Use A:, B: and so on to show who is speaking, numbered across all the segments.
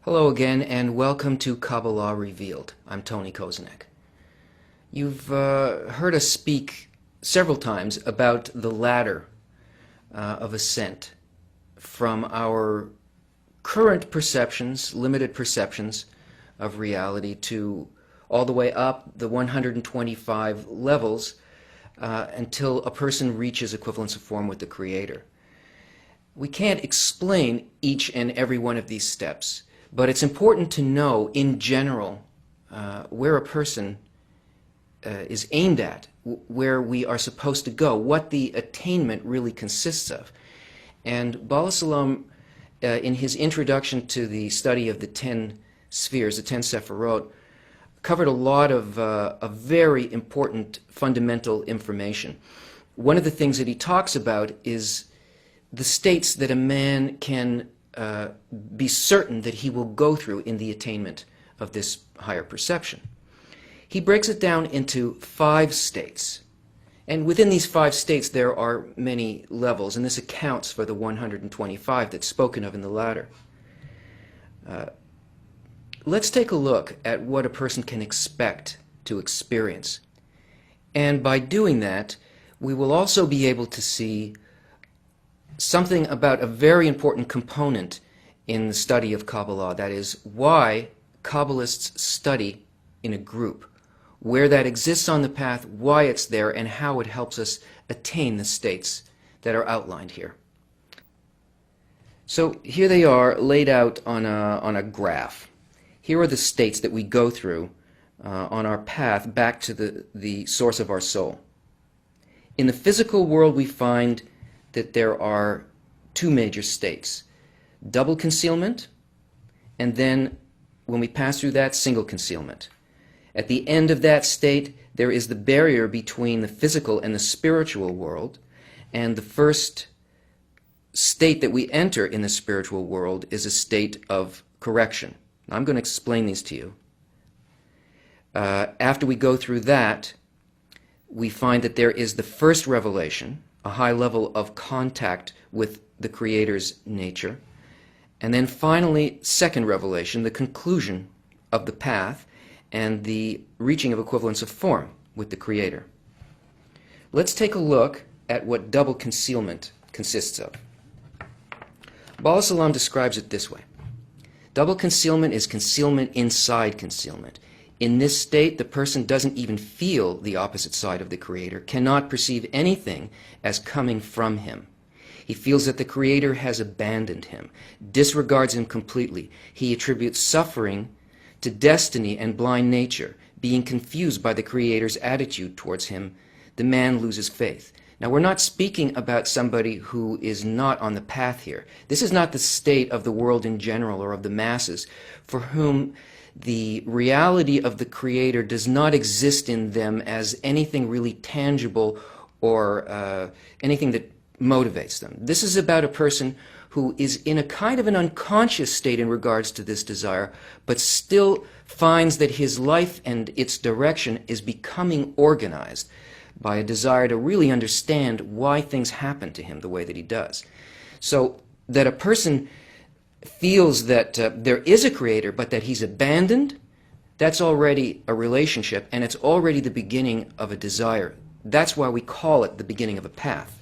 A: Hello again, and welcome to Kabbalah Revealed. I'm Tony Kozenek. You've heard us speak several times about the ladder of ascent from our current perceptions, limited perceptions of reality, to all the way up the 125 levels until a person reaches equivalence of form with the Creator. We can't explain each and every one of these steps, but it's important to know in general where a person is aimed at, where we are supposed to go, what the attainment really consists of. And Bala Salam, in his introduction to the study of the 10 spheres, the 10 Sephirot, covered a lot of very important fundamental information. One of the things that he talks about is the states that a man can be certain that he will go through in the attainment of this higher perception. He breaks it down into 5 states. And within these 5 states there are many levels, and this accounts for the 125 that's spoken of in the ladder. Let's take a look at what a person can expect to experience. And by doing that, we will also be able to see something about a very important component in the study of Kabbalah, that is, why Kabbalists study in a group, where that exists on the path, why it's there, and how it helps us attain the states that are outlined here. So here they are laid out on a graph. Here are the states that we go through on our path back to the source of our soul. In the physical world, we find that there are 2 major states: double concealment, and then when we pass through that, single concealment. At the end of that state, there is the barrier between the physical and the spiritual world, and the first state that we enter in the spiritual world is a state of correction. Now, I'm going to explain these to you. After we go through that, we find that there is the first revelation, a high level of contact with the Creator's nature, and then finally, second revelation, the conclusion of the path and the reaching of equivalence of form with the Creator. Let's take a look at what double concealment consists of. Bala Salam describes it this way. Double concealment is concealment inside concealment. In this state, the person doesn't even feel the opposite side of the Creator, cannot perceive anything as coming from him. He feels that the Creator has abandoned him, disregards him completely. He attributes suffering to destiny and blind nature. Being confused by the Creator's attitude towards him, the man loses faith. Now, we're not speaking about somebody who is not on the path here. This is not the state of the world in general or of the masses for whom the reality of the Creator does not exist in them as anything really tangible or anything that motivates them. This is about a person who is in a kind of an unconscious state in regards to this desire, but still finds that his life and its direction is becoming organized by a desire to really understand why things happen to him the way that he does. So that a person feels that there is a Creator, but that he's abandoned, that's already a relationship, and it's already the beginning of a desire. That's why we call it the beginning of a path.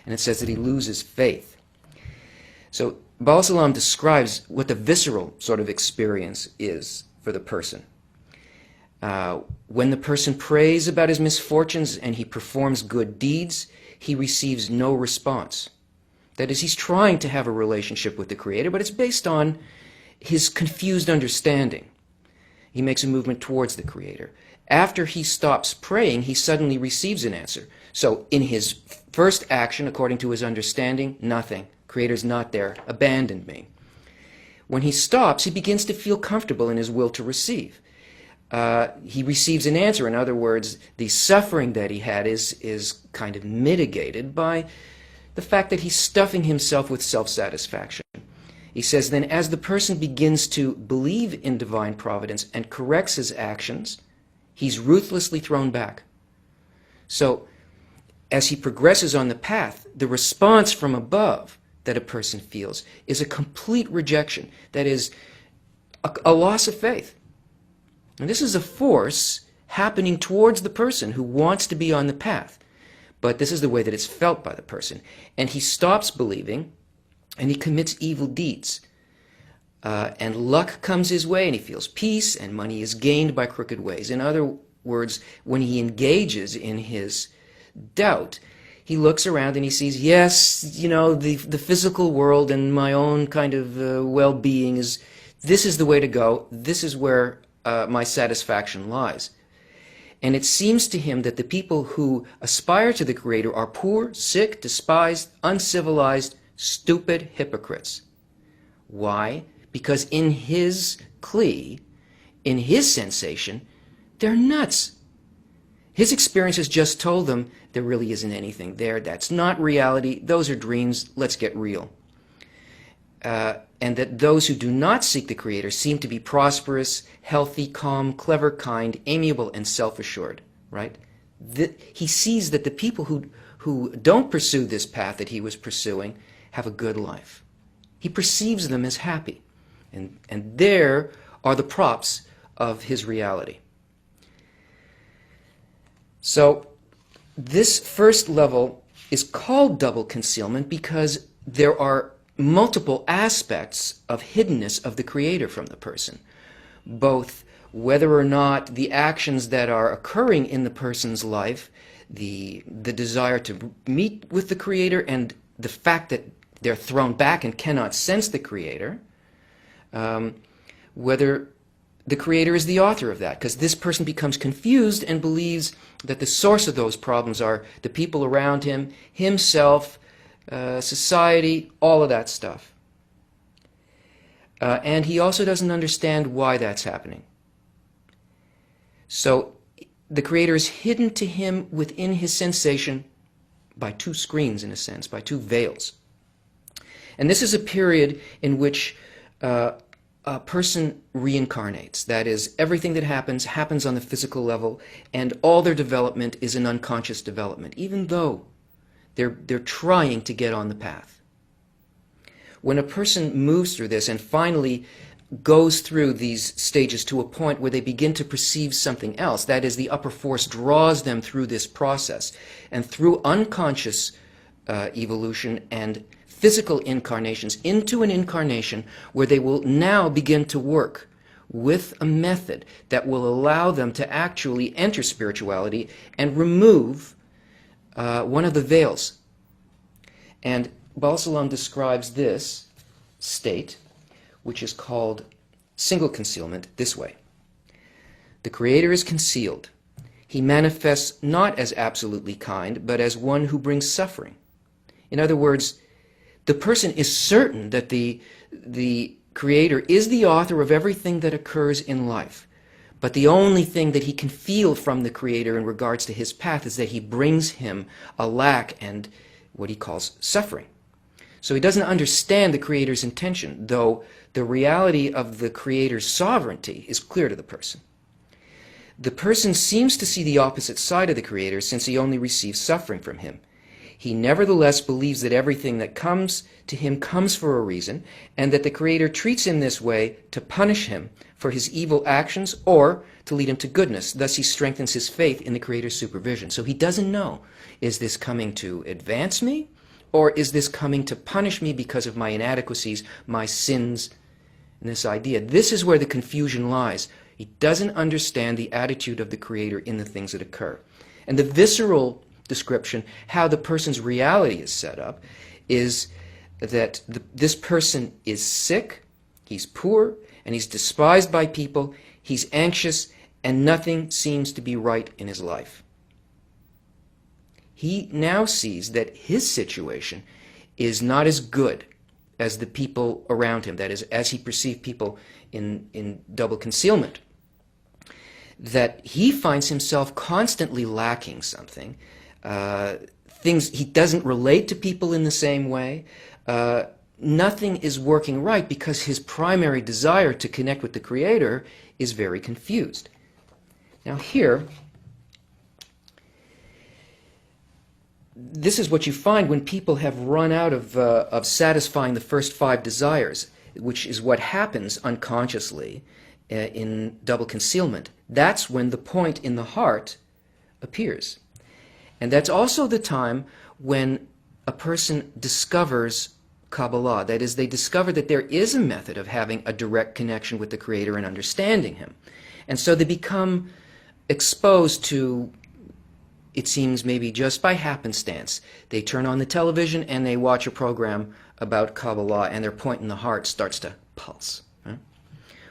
A: And it says that he loses faith. So Bala Salam describes what the visceral sort of experience is for the person. When the person prays about his misfortunes and he performs good deeds, he receives no response. That is, he's trying to have a relationship with the Creator, but it's based on his confused understanding. He makes a movement towards the Creator. After he stops praying, he suddenly receives an answer. So in his first action, according to his understanding, nothing. Creator's not there. Abandoned me. When he stops, he begins to feel comfortable in his will to receive. He receives an answer. In other words, the suffering that he had is kind of mitigated by the fact that he's stuffing himself with self-satisfaction. He says, then as the person begins to believe in divine providence and corrects his actions, he's ruthlessly thrown back. So as he progresses on the path, the response from above that a person feels is a complete rejection. That is, a loss of faith. And this is a force happening towards the person who wants to be on the path. But this is the way that it's felt by the person. And he stops believing, and he commits evil deeds. And luck comes his way, and he feels peace, and money is gained by crooked ways. In other words, when he engages in his doubt, he looks around and he sees, yes, the physical world and my own kind of well-being this is the way to go. This is where my satisfaction lies. And it seems to him that the people who aspire to the Creator are poor, sick, despised, uncivilized, stupid hypocrites. Why? Because in his plea, in his sensation, they're nuts. His experience has just told them there really isn't anything there. That's not reality. Those are dreams. Let's get real. And that those who do not seek the Creator seem to be prosperous, healthy, calm, clever, kind, amiable, and self-assured. Right? He sees that the people who don't pursue this path that he was pursuing have a good life. He perceives them as happy. And there are the props of his reality. So this first level is called double concealment because there are multiple aspects of hiddenness of the Creator from the person, both whether or not the actions that are occurring in the person's life, the desire to meet with the Creator, and the fact that they're thrown back and cannot sense the Creator, whether the Creator is the author of that, because this person becomes confused and believes that the source of those problems are the people around him, himself, society, all of that stuff. And he also doesn't understand why that's happening. So the Creator is hidden to him within his sensation by two screens, in a sense, by two veils. And this is a period in which a person reincarnates. That is, everything that happens on the physical level, and all their development is an unconscious development, even though they're trying to get on the path. When a person moves through this and finally goes through these stages to a point where they begin to perceive something else, that is, the upper force draws them through this process, and through unconscious evolution and physical incarnations into an incarnation where they will now begin to work with a method that will allow them to actually enter spirituality and remove one of the veils. And Baal Salam describes this state, which is called single concealment, this way. The Creator is concealed. He manifests not as absolutely kind, but as one who brings suffering. In other words, the person is certain that the Creator is the author of everything that occurs in life. But the only thing that he can feel from the Creator in regards to his path is that he brings him a lack and what he calls suffering. So he doesn't understand the Creator's intention, though the reality of the Creator's sovereignty is clear to the person. The person seems to see the opposite side of the Creator since he only receives suffering from him. He nevertheless believes that everything that comes to him comes for a reason, and that the Creator treats him this way to punish him for his evil actions or to lead him to goodness. Thus he strengthens his faith in the Creator's supervision. So he doesn't know, is this coming to advance me, or is this coming to punish me because of my inadequacies, my sins, and this idea? This is where the confusion lies. He doesn't understand the attitude of the Creator in the things that occur. And the visceral description, how the person's reality is set up, is that this person is sick, he's poor, and he's despised by people, he's anxious, and nothing seems to be right in his life. He now sees that his situation is not as good as the people around him, that is, as he perceived people in double concealment. That he finds himself constantly lacking something, he doesn't relate to people in the same way. Nothing is working right because his primary desire to connect with the Creator is very confused. Now here, this is what you find when people have run out of satisfying the first 5 desires. which is what happens unconsciously in double concealment, that's when the point in the heart appears. And that's also the time when a person discovers Kabbalah. That is, they discover that there is a method of having a direct connection with the Creator and understanding Him. And so they become exposed to, it seems maybe just by happenstance, they turn on the television and they watch a program about Kabbalah and their point in the heart starts to pulse. Right?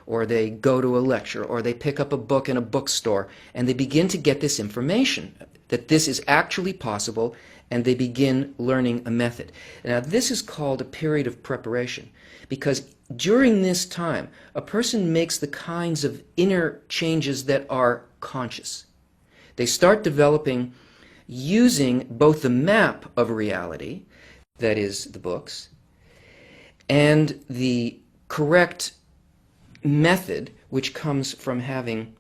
A: Or they go to a lecture, or they pick up a book in a bookstore and they begin to get this information that this is actually possible, and they begin learning a method. Now this is called a period of preparation, because during this time a person makes the kinds of inner changes that are conscious. They start developing using both the map of reality, that is the books, and the correct method which comes from having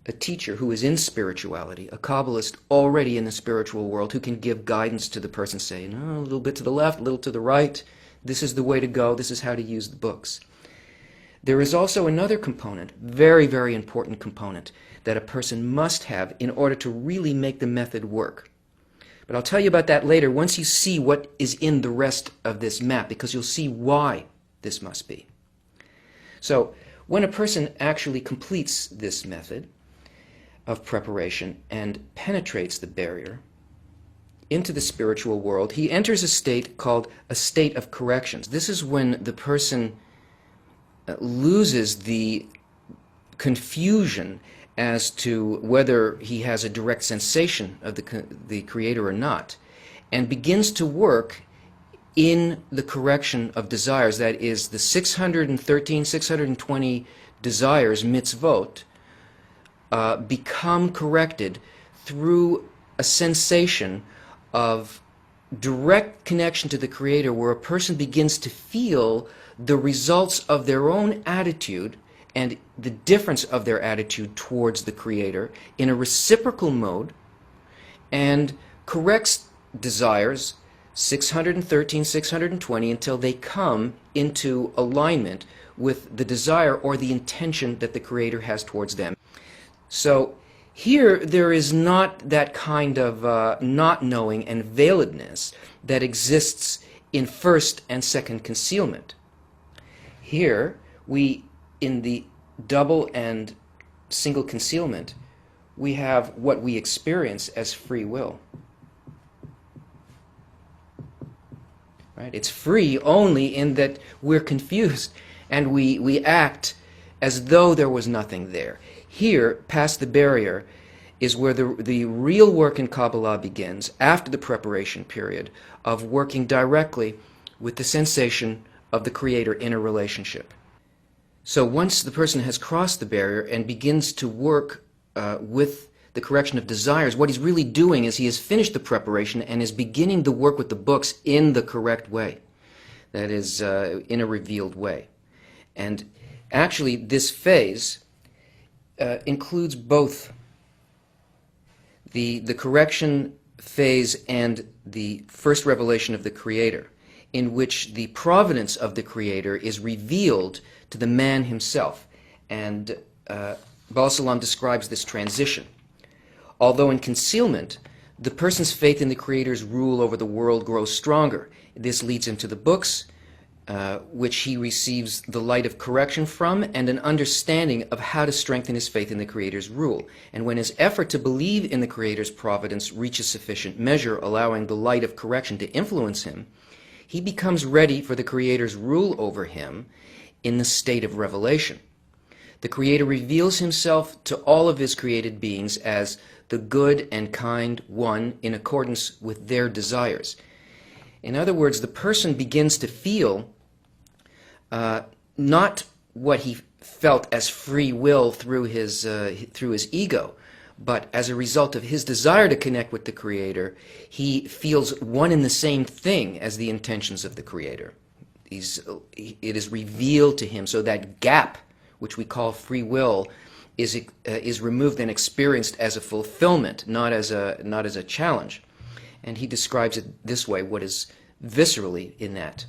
A: a teacher who is in spirituality, a Kabbalist already in the spiritual world, who can give guidance to the person, say, no, a little bit to the left, a little to the right, this is the way to go, this is how to use the books. There is also another component, very, very important component, that a person must have in order to really make the method work. But I'll tell you about that later once you see what is in the rest of this map, because you'll see why this must be. So, when a person actually completes this method of preparation and penetrates the barrier into the spiritual world, he enters a state called a state of corrections. This is when the person loses the confusion as to whether he has a direct sensation of the Creator or not, and begins to work in the correction of desires. That is, the 613, 620 desires, mitzvot, become corrected through a sensation of direct connection to the Creator, where a person begins to feel the results of their own attitude and the difference of their attitude towards the Creator in a reciprocal mode, and corrects desires 613, 620 until they come into alignment with the desire or the intention that the Creator has towards them. So here there is not that kind of not knowing and veiledness that exists in first and second concealment. Here in the double and single concealment, we have what we experience as free will. Right? It's free only in that we're confused and we act as though there was nothing there. Here, past the barrier, is where the real work in Kabbalah begins, after the preparation period of working directly with the sensation of the Creator in a relationship. So once the person has crossed the barrier and begins to work with the correction of desires, what he's really doing is he has finished the preparation and is beginning to work with the books in the correct way. That is, in a revealed way. And actually, this phase includes both the correction phase and the first revelation of the Creator, in which the providence of the Creator is revealed to the man himself. And Baal Salam describes this transition. Although in concealment, the person's faith in the Creator's rule over the world grows stronger. This leads him to the books, which he receives the light of correction from, and an understanding of how to strengthen his faith in the Creator's rule. And when his effort to believe in the Creator's providence reaches sufficient measure, allowing the light of correction to influence him, he becomes ready for the Creator's rule over him in the state of revelation. The Creator reveals himself to all of his created beings as the good and kind one in accordance with their desires. In other words, the person begins to feel not what he felt as free will through his ego, but as a result of his desire to connect with the Creator, he feels one and the same thing as the intentions of the Creator. It is revealed to him, so that gap, which we call free will, is removed and experienced as a fulfillment, not as a challenge. And he describes it this way, what is viscerally in that.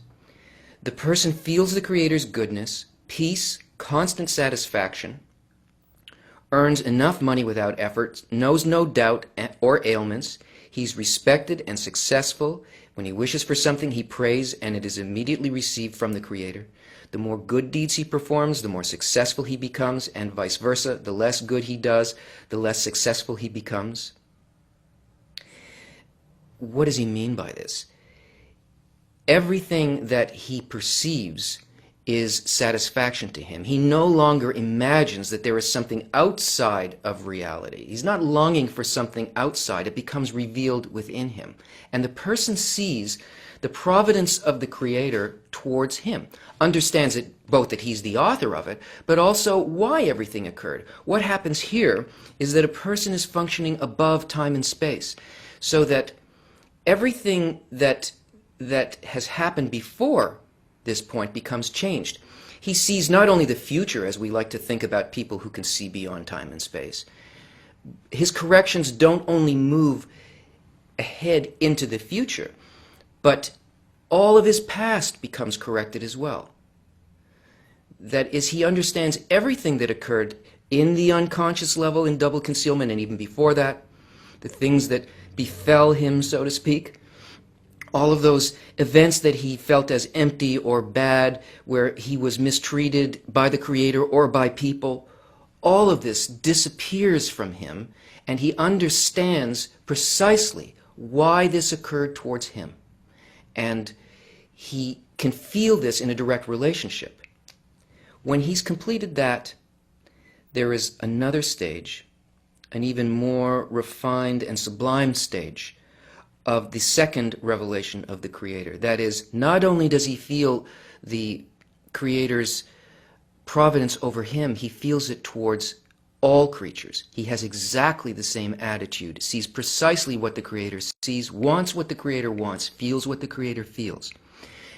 A: The person feels the Creator's goodness, peace, constant satisfaction, earns enough money without effort, knows no doubt or ailments. He's respected and successful. When he wishes for something, he prays, and it is immediately received from the Creator. The more good deeds he performs, the more successful he becomes, and vice versa. The less good he does, the less successful he becomes. What does he mean by this? Everything that he perceives is satisfaction to him. He no longer imagines that there is something outside of reality. He's not longing for something outside. It becomes revealed within him. And the person sees the providence of the Creator towards him, understands it both that he's the author of it, but also why everything occurred. What happens here is that a person is functioning above time and space, so that everything that has happened before this point becomes changed. He sees not only the future, as we like to think about people who can see beyond time and space. His corrections don't only move ahead into the future, but all of his past becomes corrected as well. That is, he understands everything that occurred in the unconscious level in double concealment, and even before that, the things that befell him, so to speak. All of those events that he felt as empty or bad, where he was mistreated by the Creator or by people, all of this disappears from him, and he understands precisely why this occurred towards him. And he can feel this in a direct relationship. When he's completed that, there is another stage, an even more refined and sublime stage, of the second revelation of the Creator. That is, not only does he feel the Creator's providence over him, he feels it towards all creatures. He has exactly the same attitude, sees precisely what the Creator sees, wants what the Creator wants, feels what the Creator feels,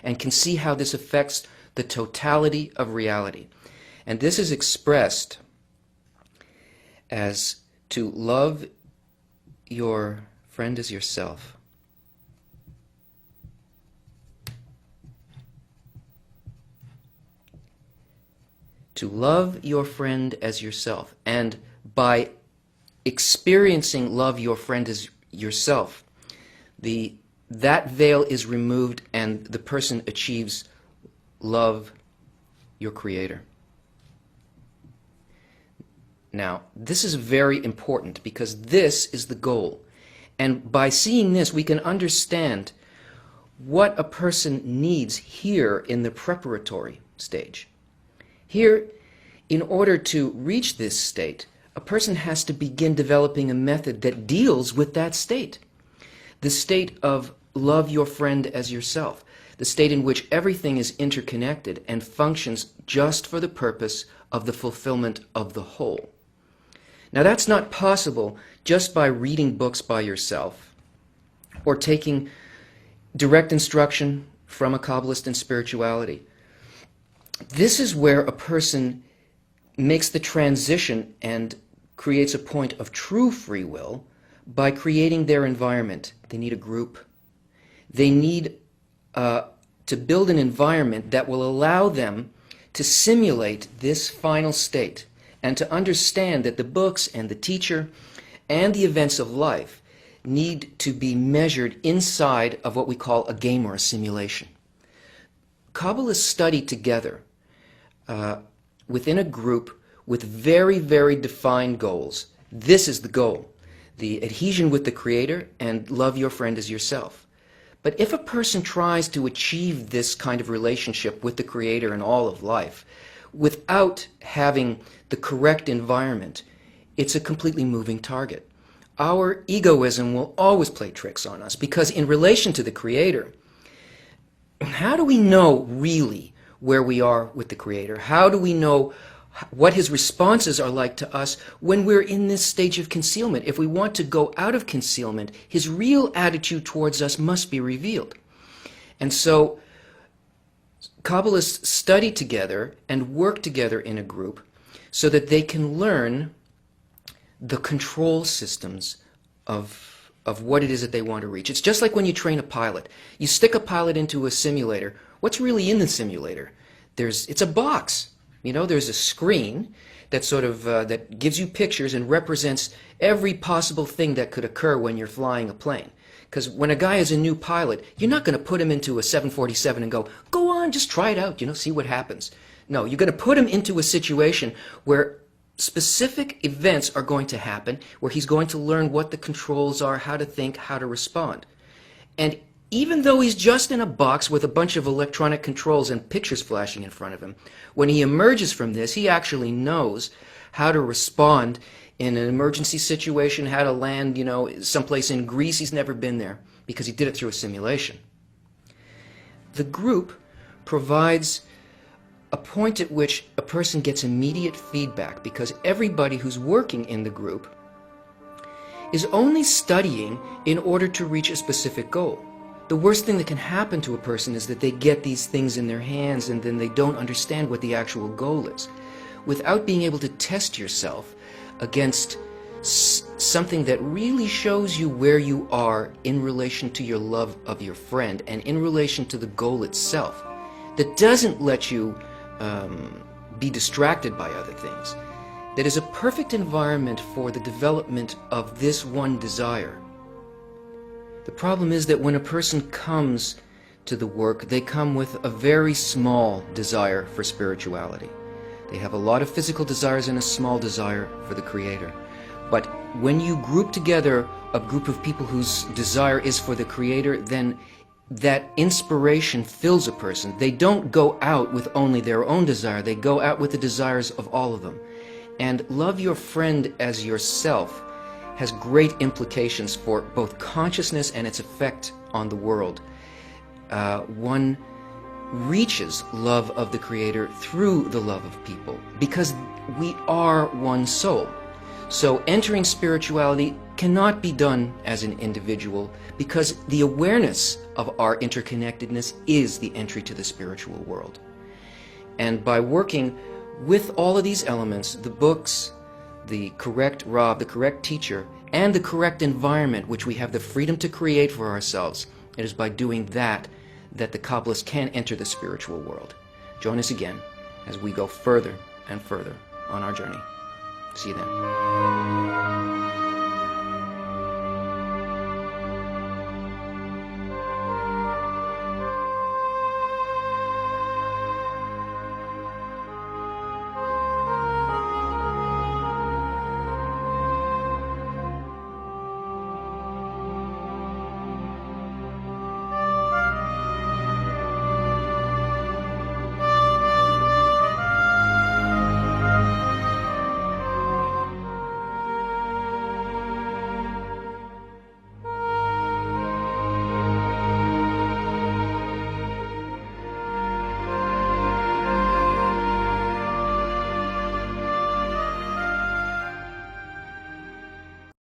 A: and can see how this affects the totality of reality. And this is expressed as to love your friend as yourself. To love your friend as yourself. And by experiencing love your friend as yourself, that veil is removed and the person achieves love your Creator. Now, this is very important because this is the goal. And by seeing this, we can understand what a person needs here in the preparatory stage. Here, in order to reach this state, a person has to begin developing a method that deals with that state. The state of love your friend as yourself. The state in which everything is interconnected and functions just for the purpose of the fulfillment of the whole. Now, that's not possible just by reading books by yourself or taking direct instruction from a Kabbalist in spirituality. This is where a person makes the transition and creates a point of true free will by creating their environment. They need a group. They need to build an environment that will allow them to simulate this final state and to understand that the books and the teacher and the events of life need to be measured inside of what we call a game or a simulation. Kabbalists study together within a group with very, very defined goals. This is the goal: the adhesion with the Creator and love your friend as yourself. But if a person tries to achieve this kind of relationship with the Creator and all of life without having the correct environment, it's a completely moving target. Our egoism will always play tricks on us because in relation to the Creator, how do we know really where we are with the Creator? How do we know what His responses are like to us when we're in this stage of concealment? If we want to go out of concealment, His real attitude towards us must be revealed. And so Kabbalists study together and work together in a group so that they can learn the control systems of what it is that they want to reach. It's just like when you train a pilot. You stick a pilot into a simulator. What's really in the simulator? It's a box. There's a screen that sort of that gives you pictures and represents every possible thing that could occur when you're flying a plane. Because when a guy is a new pilot, you're not going to put him into a 747 and go on, just try it out, see what happens. No, you're going to put him into a situation where specific events are going to happen, where he's going to learn what the controls are, how to think, how to respond. And even though he's just in a box with a bunch of electronic controls and pictures flashing in front of him, when he emerges from this, he actually knows how to respond in an emergency situation, how to land, someplace in Greece. He's never been there because he did it through a simulation. The group provides a point at which a person gets immediate feedback, because everybody who's working in the group is only studying in order to reach a specific goal. The worst thing that can happen to a person is that they get these things in their hands and then they don't understand what the actual goal is. Without being able to test yourself against something that really shows you where you are in relation to your love of your friend and in relation to the goal itself, that doesn't let you be distracted by other things, that is a perfect environment for the development of this one desire. The problem is that when a person comes to the work, they come with a very small desire for spirituality. They have a lot of physical desires and a small desire for the Creator. But when you group together a group of people whose desire is for the Creator, then that inspiration fills a person. They don't go out with only their own desire. They go out with the desires of all of them. And love your friend as yourself has great implications for both consciousness and its effect on the world. One reaches love of the Creator through the love of people, because we are one soul. So entering spirituality cannot be done as an individual, because the awareness of our interconnectedness is the entry to the spiritual world. And by working with all of these elements, the books, the correct Rav, the correct teacher, and the correct environment which we have the freedom to create for ourselves, it is by doing that that the Kabbalists can enter the spiritual world. Join us again as we go further and further on our journey. See you then.